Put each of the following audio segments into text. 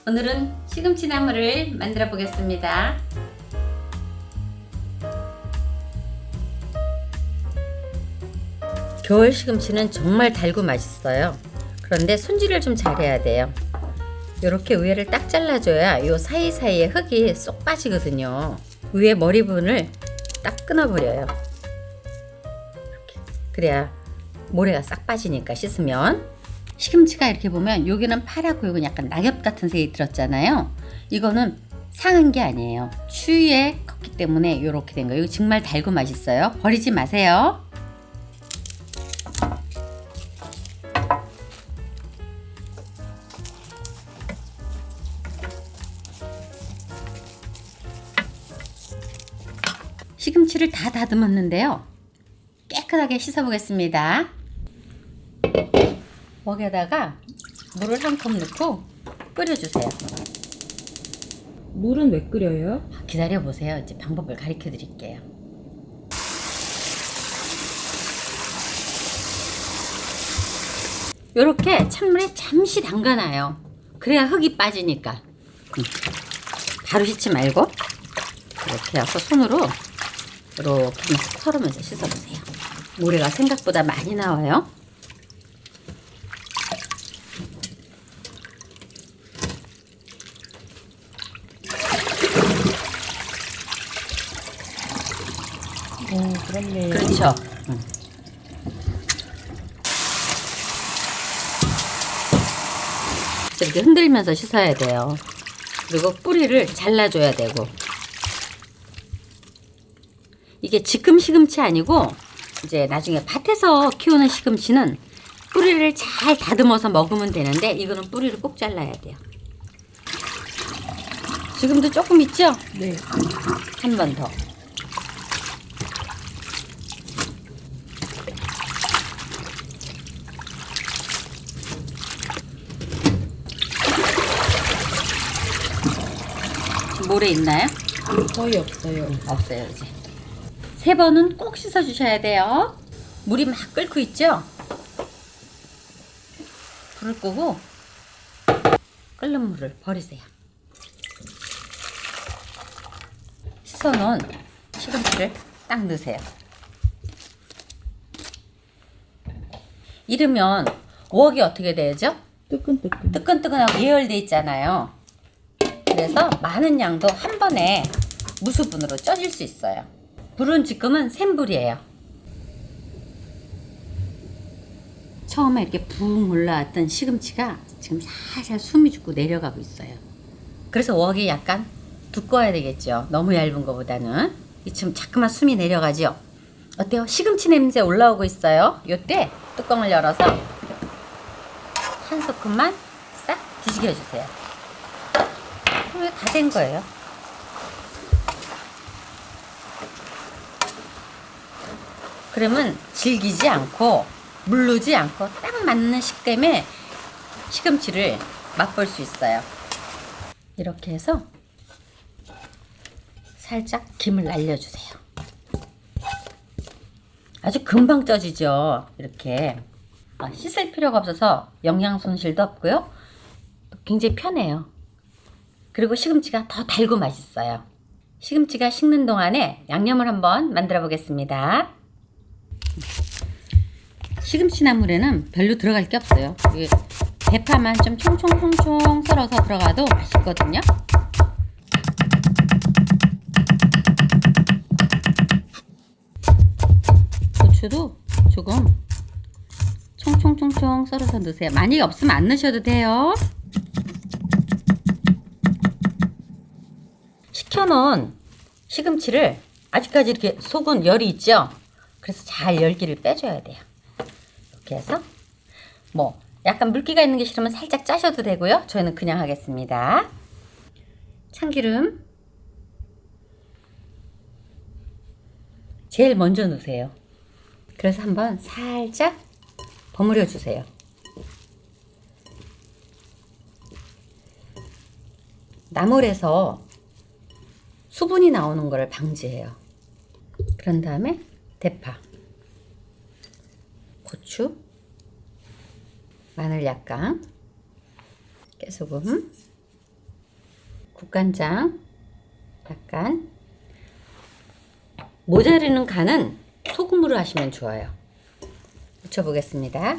오늘은 시금치 나물을 만들어 보겠습니다. 겨울 시금치는 정말 달고 맛있어요. 그런데 손질을 좀 잘해야 돼요. 이렇게 위에를 딱 잘라줘야 요 사이사이에 흙이 쏙 빠지거든요. 위에 머리 부분을 딱 끊어버려요. 이렇게. 그래야 모래가 싹 빠지니까 씻으면. 시금치가 이렇게 보면 여기는 파랗고 여기는 약간 낙엽 같은 색이 들었잖아요. 이거는 상한 게 아니에요. 추위에 컸기 때문에 이렇게 된 거예요. 이거 정말 달고 맛있어요. 버리지 마세요. 시금치를 다 다듬었는데요. 깨끗하게 씻어 보겠습니다. 웍에다가 물을 한 컵 넣고 끓여주세요. 물은 왜 끓여요? 기다려 보세요. 이제 방법을 가르쳐 드릴게요. 이렇게 찬물에 잠시 담가놔요. 그래야 흙이 빠지니까. 바로 씻지 말고 이렇게 해서 손으로 이렇게 털으면서 씻어보세요. 모래가 생각보다 많이 나와요. 그렇네요. 그렇죠. 이렇게 흔들면서 씻어야 돼요. 그리고 뿌리를 잘라줘야 되고. 이게 지금 시금치 아니고 이제 나중에 밭에서 키우는 시금치는 뿌리를 잘 다듬어서 먹으면 되는데 이거는 뿌리를 꼭 잘라야 돼요. 지금도 조금 있죠? 네. 한 번 더. 모래 있나요? 거의 없어요. 없어요. 이제 3번은 꼭 씻어 주셔야 돼요. 물이 막 끓고 있죠? 불을 끄고 끓는 물을 버리세요. 씻어 놓은 시금치를 딱 넣으세요. 이러면 웍이 어떻게 되죠? 뜨끈뜨끈. 뜨끈뜨끈하고 예열돼 있잖아요. 그래서 많은 양도 한 번에 무수분으로 쪄질 수 있어요. 불은 지금은 센 불이에요. 처음에 이렇게 붕 올라왔던 시금치가 지금 살살 숨이 죽고 내려가고 있어요. 그래서 웍이 약간 두꺼워야 되겠죠. 너무 얇은 것보다는. 지금 자꾸만 숨이 내려가죠. 어때요? 시금치 냄새 올라오고 있어요. 요때 뚜껑을 열어서 한 소끔만 싹 뒤집어 주세요. 그러면 다 된 거예요. 그러면 질기지 않고 물르지 않고 딱 맞는 식감에 시금치를 맛볼 수 있어요. 이렇게 해서 살짝 김을 날려주세요. 아주 금방 쪄지죠. 이렇게 씻을 필요가 없어서 영양 손실도 없고요. 굉장히 편해요. 그리고 시금치가 더 달고 맛있어요. 시금치가 식는 동안에 양념을 한번 만들어 보겠습니다. 시금치 나물에는 별로 들어갈 게 없어요. 대파만 좀 총총총총 썰어서 들어가도 맛있거든요. 고추도 조금 총총총총 썰어서 넣으세요. 많이 없으면 안 넣으셔도 돼요. 식혀놓은 시금치를 아직까지 이렇게 속은 열이 있죠? 그래서 잘 열기를 빼줘야 돼요. 이렇게 해서 뭐 약간 물기가 있는 게 싫으면 살짝 짜셔도 되고요. 저희는 그냥 하겠습니다. 참기름 제일 먼저 넣으세요. 그래서 한번 살짝 버무려 주세요. 나물에서 수분이 나오는 것을 방지해요. 그런 다음에 대파, 고추, 마늘 약간, 깨소금, 국간장 약간, 모자르는 간은 소금으로 하시면 좋아요. 묻혀보겠습니다.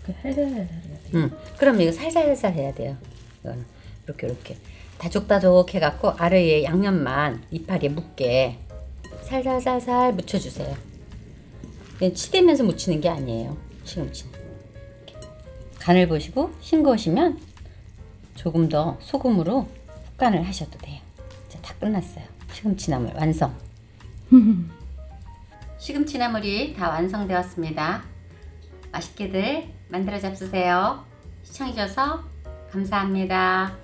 그렇게 살살살살 해야 돼요. 그럼 이거 살살살살 해야 돼요. 이거는 이렇게 다족다족 해갖고 아래에 양념만 이파리에 묻게 살살살살 묻혀주세요. 이건 치대면서 묻히는 게 아니에요. 시금치는 이렇게. 간을 보시고 싱거우시면 조금 더 소금으로 훅간을 하셔도 돼요. 이제 다 끝났어요. 시금치나물 완성. 시금치나물이 다 완성되었습니다. 맛있게들 만들어 잡수세요. 시청해주셔서 감사합니다.